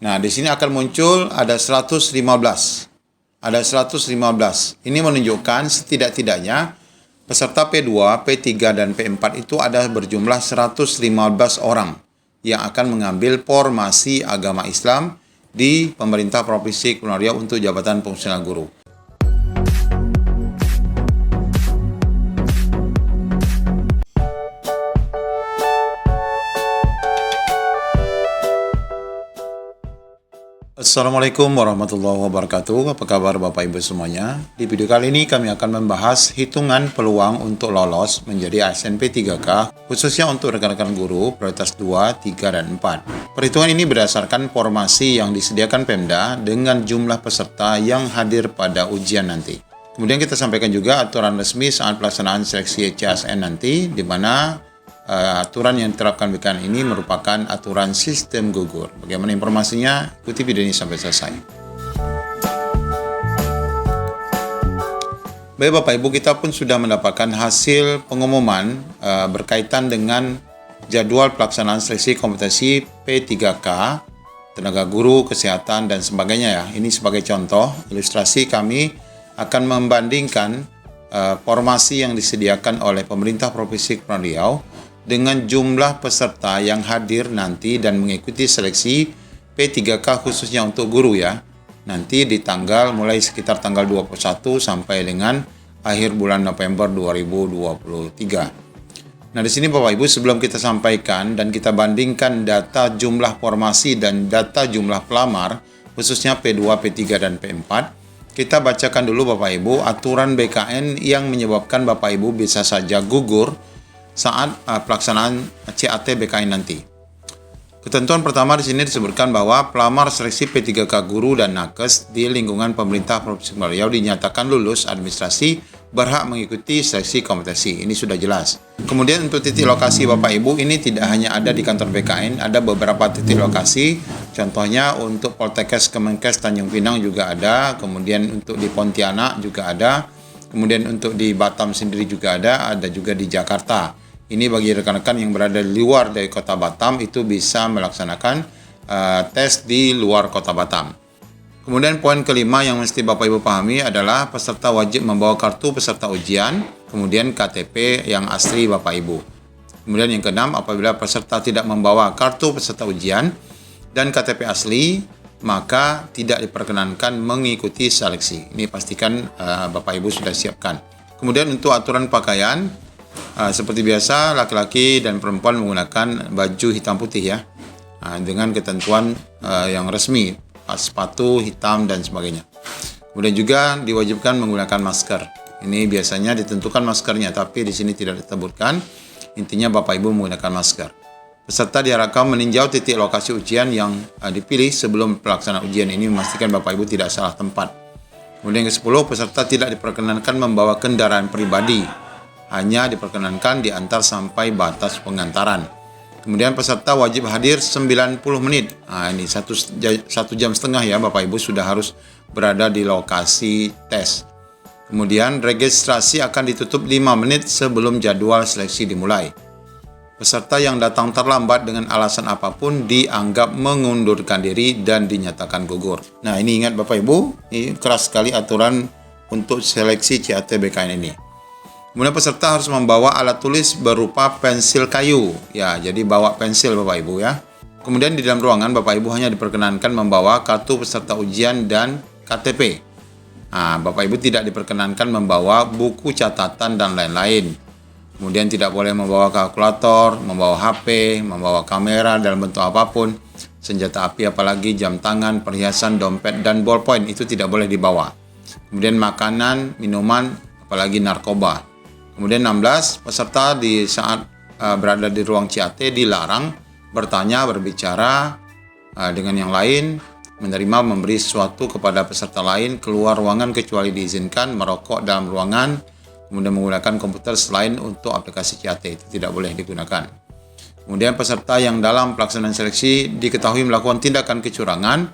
Nah, di sini akan muncul ada 115. Ada 115. Ini menunjukkan setidak-tidaknya peserta P2, P3, dan P4 itu ada berjumlah 115 orang yang akan mengambil formasi agama Islam di pemerintah Provinsi Kepulauan Riau untuk jabatan fungsional guru. Assalamualaikum warahmatullahi wabarakatuh. Apa kabar Bapak Ibu semuanya? Di video kali ini kami akan membahas hitungan peluang untuk lolos menjadi ASN P3K khususnya untuk rekan-rekan guru prioritas 2, 3, dan 4. Perhitungan ini berdasarkan formasi yang disediakan Pemda dengan jumlah peserta yang hadir pada ujian nanti. Kemudian kita sampaikan juga aturan resmi saat pelaksanaan seleksi CASN nanti, di mana aturan yang diterapkan BKN ini merupakan aturan sistem gugur. Bagaimana informasinya? Ikuti video ini sampai selesai. Baik Bapak Ibu, kita pun sudah mendapatkan hasil pengumuman berkaitan dengan jadwal pelaksanaan seleksi kompetensi P3K, tenaga guru, kesehatan, dan sebagainya ya. Ini sebagai contoh ilustrasi kami akan membandingkan formasi yang disediakan oleh pemerintah Provinsi Kepulauan Riau dengan jumlah peserta yang hadir nanti dan mengikuti seleksi P3K khususnya untuk guru ya. Nanti di mulai sekitar tanggal 21 sampai dengan akhir bulan November 2023. Nah, di sini Bapak Ibu, sebelum kita sampaikan dan kita bandingkan data jumlah formasi dan data jumlah pelamar khususnya P2, P3, dan P4, kita bacakan dulu Bapak Ibu aturan BKN yang menyebabkan Bapak Ibu bisa saja gugur saat pelaksanaan CAT BKN nanti. Ketentuan pertama di sini disebutkan bahwa pelamar seleksi P3K guru dan nakes di lingkungan pemerintah Provinsi Kepulauan Riau dinyatakan lulus administrasi berhak mengikuti seleksi kompetensi. Ini sudah jelas. Kemudian untuk titik lokasi Bapak Ibu, ini tidak hanya ada di kantor BKN, ada beberapa titik lokasi. Contohnya untuk Poltekkes Kemenkes Tanjung Pinang juga ada, kemudian untuk di Pontianak juga ada, kemudian untuk di Batam sendiri juga ada juga di Jakarta. Ini bagi rekan-rekan yang berada di luar dari kota Batam itu bisa melaksanakan tes di luar kota Batam. Kemudian poin kelima yang mesti Bapak Ibu pahami adalah peserta wajib membawa kartu peserta ujian, kemudian KTP yang asli Bapak Ibu. Kemudian yang keenam, apabila peserta tidak membawa kartu peserta ujian dan KTP asli, maka tidak diperkenankan mengikuti seleksi. Ini pastikan Bapak Ibu sudah siapkan. Kemudian untuk aturan pakaian, seperti biasa laki-laki dan perempuan menggunakan baju hitam putih ya, dengan ketentuan yang resmi, sepatu hitam dan sebagainya. Kemudian juga diwajibkan menggunakan masker. Ini biasanya ditentukan maskernya, tapi di sini tidak disebutkan. Intinya Bapak Ibu menggunakan masker. Peserta diharapkan meninjau titik lokasi ujian yang dipilih sebelum pelaksanaan ujian ini, memastikan Bapak Ibu tidak salah tempat. Kemudian yang ke-10, peserta tidak diperkenankan membawa kendaraan pribadi. Hanya diperkenankan diantar sampai batas pengantaran. Kemudian peserta wajib hadir 90 menit. Ini 1 jam setengah ya Bapak Ibu sudah harus berada di lokasi tes. Kemudian registrasi akan ditutup 5 menit sebelum jadwal seleksi dimulai. Peserta yang datang terlambat dengan alasan apapun dianggap mengundurkan diri dan dinyatakan gugur. Nah, ini ingat Bapak Ibu, ini keras sekali aturan untuk seleksi CAT BKN ini. Kemudian peserta harus membawa alat tulis berupa pensil kayu. Ya, jadi bawa pensil Bapak Ibu ya. Kemudian di dalam ruangan Bapak Ibu hanya diperkenankan membawa kartu peserta ujian dan KTP. Bapak Ibu tidak diperkenankan membawa buku catatan dan lain-lain. Kemudian tidak boleh membawa kalkulator, membawa HP, membawa kamera dalam bentuk apapun, senjata api apalagi jam tangan, perhiasan, dompet, dan ballpoint itu tidak boleh dibawa. Kemudian makanan, minuman, apalagi narkoba. Kemudian 16, peserta di saat berada di ruang CAT dilarang bertanya, berbicara dengan yang lain, menerima, memberi sesuatu kepada peserta lain, keluar ruangan kecuali diizinkan, merokok dalam ruangan, kemudian menggunakan komputer selain untuk aplikasi CAT itu tidak boleh digunakan. Kemudian peserta yang dalam pelaksanaan seleksi diketahui melakukan tindakan kecurangan,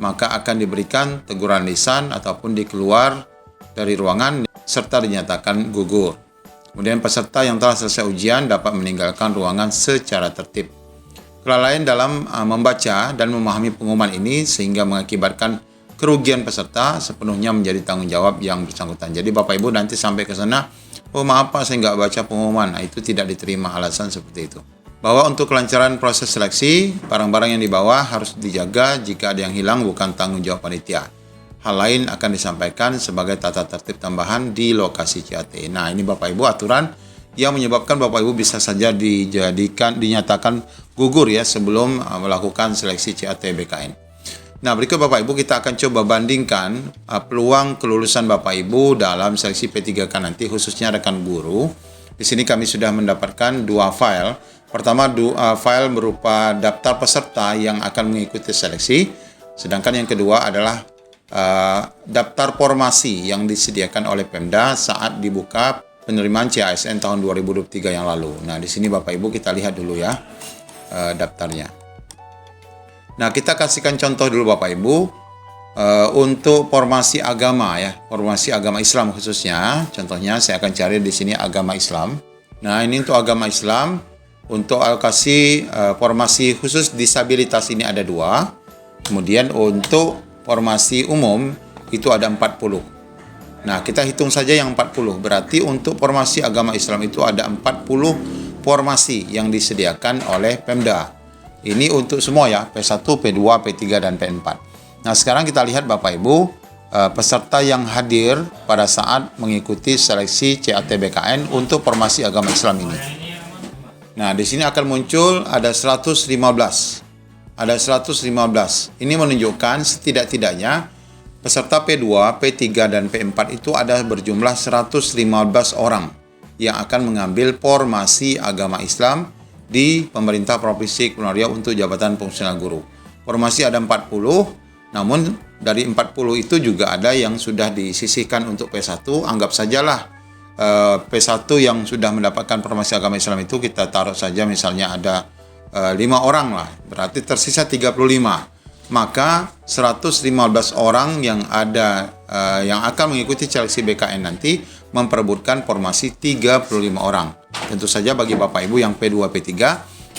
maka akan diberikan teguran lisan ataupun dikeluar dari ruangan serta dinyatakan gugur. Kemudian peserta yang telah selesai ujian dapat meninggalkan ruangan secara tertib. kelalaian dalam membaca dan memahami pengumuman ini sehingga mengakibatkan kerugian peserta sepenuhnya menjadi tanggung jawab yang bersangkutan. Jadi Bapak Ibu nanti sampai ke sana, oh maaf Pak, saya nggak baca pengumuman. Nah, itu tidak diterima alasan seperti itu. Bahwa untuk kelancaran proses seleksi, barang-barang yang dibawa harus dijaga. Jika ada yang hilang bukan tanggung jawab panitia. Hal lain akan disampaikan sebagai tata tertib tambahan di lokasi CAT. Nah, ini Bapak Ibu aturan yang menyebabkan Bapak Ibu bisa saja dinyatakan gugur ya sebelum melakukan seleksi CAT BKN. Nah, berikut Bapak Ibu kita akan coba bandingkan peluang kelulusan Bapak Ibu dalam seleksi P3K nanti, khususnya rekan guru. Di sini kami sudah mendapatkan dua file. Pertama, file berupa daftar peserta yang akan mengikuti seleksi, sedangkan yang kedua adalah daftar formasi yang disediakan oleh Pemda saat dibuka penerimaan CASN tahun 2023 yang lalu. Nah, di sini Bapak Ibu kita lihat dulu ya daftarnya. Nah, kita kasihkan contoh dulu Bapak Ibu untuk formasi agama ya, formasi agama Islam khususnya. Contohnya saya akan cari di sini agama Islam. Nah, ini untuk agama Islam. Untuk alokasi formasi khusus disabilitas ini ada 2. Kemudian untuk formasi umum itu ada 40. Nah, kita hitung saja yang 40. Berarti untuk formasi agama Islam itu ada 40 formasi yang disediakan oleh Pemda. Ini untuk semua ya, P1, P2, P3, dan P4. Nah, sekarang kita lihat Bapak Ibu peserta yang hadir pada saat mengikuti seleksi CAT BKN untuk formasi agama Islam ini. Nah, di sini akan muncul ada 115. Ada 115. Ini menunjukkan setidak-tidaknya peserta P2, P3, dan P4 itu ada berjumlah 115 orang yang akan mengambil formasi agama Islam di pemerintah Provinsi Kepulauan Riau untuk jabatan fungsional guru. Formasi ada 40, namun dari 40 itu juga ada yang sudah disisihkan untuk P1, anggap sajalah P1 yang sudah mendapatkan formasi agama Islam itu kita taruh saja misalnya ada 5 orang lah, berarti tersisa 35. Maka 115 orang yang ada yang akan mengikuti seleksi BKN nanti memperebutkan formasi 35 orang. Tentu saja bagi Bapak Ibu yang P2, P3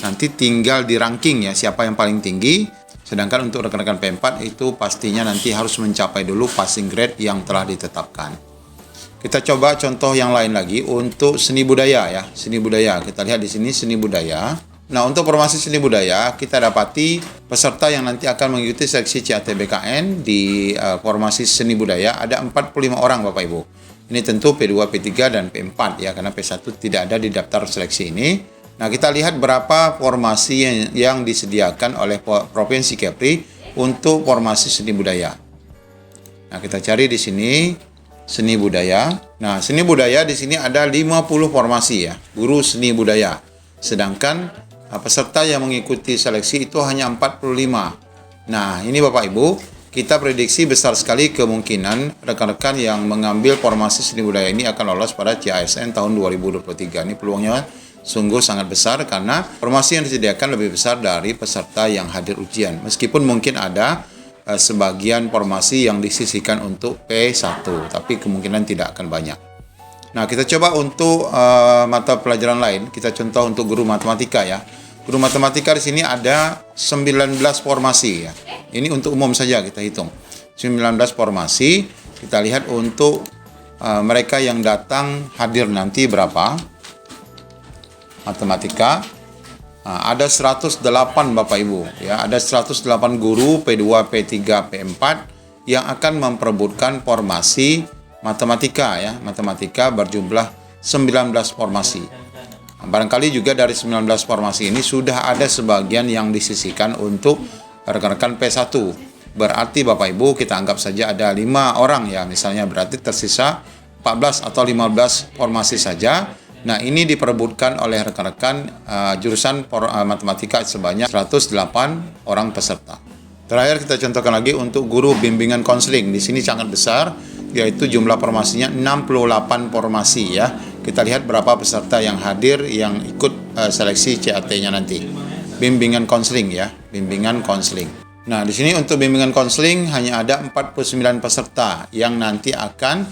nanti tinggal di ranking ya, siapa yang paling tinggi. Sedangkan untuk rekan-rekan P4 itu pastinya nanti harus mencapai dulu passing grade yang telah ditetapkan. Kita coba contoh yang lain lagi untuk seni budaya ya. Seni budaya, kita lihat di sini seni budaya. Nah, untuk formasi seni budaya, kita dapati peserta yang nanti akan mengikuti seleksi CAT BKN di formasi seni budaya ada 45 orang Bapak Ibu. Ini tentu P2, P3, dan P4 ya, karena P1 tidak ada di daftar seleksi ini. Nah, kita lihat berapa formasi yang disediakan oleh Provinsi Kepri untuk formasi seni budaya. Nah, kita cari di sini seni budaya. Nah, seni budaya di sini ada 50 formasi ya, guru seni budaya. Sedangkan peserta yang mengikuti seleksi itu hanya 45. Nah, ini Bapak Ibu, kita prediksi besar sekali kemungkinan rekan-rekan yang mengambil formasi seni budaya ini akan lolos pada CASN tahun 2023. Ini peluangnya sungguh sangat besar karena formasi yang disediakan lebih besar dari peserta yang hadir ujian. Meskipun mungkin ada sebagian formasi yang disisihkan untuk P1, tapi kemungkinan tidak akan banyak. Nah, kita coba untuk mata pelajaran lain. Kita contoh untuk guru matematika ya. Guru matematika di sini ada 19 formasi ya. Ini untuk umum saja kita hitung. 19 formasi. Kita lihat untuk mereka yang datang hadir nanti berapa. Matematika ada 108 Bapak Ibu ya, ada 108 guru P2, P3, P4 yang akan memperebutkan formasi matematika ya. Matematika berjumlah 19 formasi. Barangkali juga dari 19 formasi ini sudah ada sebagian yang disisihkan untuk rekan-rekan P1. Berarti Bapak Ibu kita anggap saja ada 5 orang ya, misalnya berarti tersisa 14 atau 15 formasi saja. Nah, ini diperebutkan oleh rekan-rekan jurusan matematika sebanyak 108 orang peserta. Terakhir kita contohkan lagi untuk guru bimbingan konseling. Di sini sangat besar, yaitu jumlah formasinya 68 formasi ya. Kita lihat berapa peserta yang hadir yang ikut seleksi CAT-nya nanti. Bimbingan konseling ya, bimbingan konseling. Nah, di sini untuk bimbingan konseling hanya ada 49 peserta yang nanti akan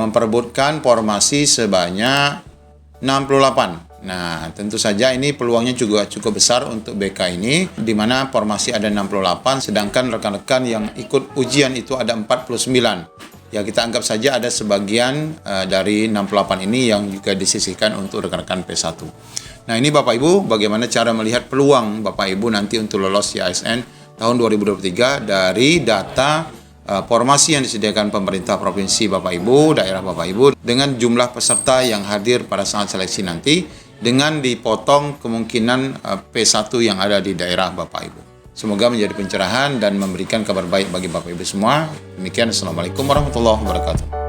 memperebutkan formasi sebanyak 68. Nah, tentu saja ini peluangnya juga cukup besar untuk BK ini, di mana formasi ada 68, sedangkan rekan-rekan yang ikut ujian itu ada 49. Ya, kita anggap saja ada sebagian dari 68 ini yang juga disisihkan untuk rekan-rekan P1. Nah, ini Bapak Ibu, bagaimana cara melihat peluang Bapak Ibu nanti untuk lolos CISN tahun 2023 dari data formasi yang disediakan pemerintah provinsi Bapak Ibu, daerah Bapak Ibu, dengan jumlah peserta yang hadir pada saat seleksi nanti, dengan dipotong kemungkinan P1 yang ada di daerah Bapak Ibu. Semoga menjadi pencerahan dan memberikan kabar baik bagi Bapak Ibu semua. Demikian, Assalamualaikum warahmatullahi wabarakatuh.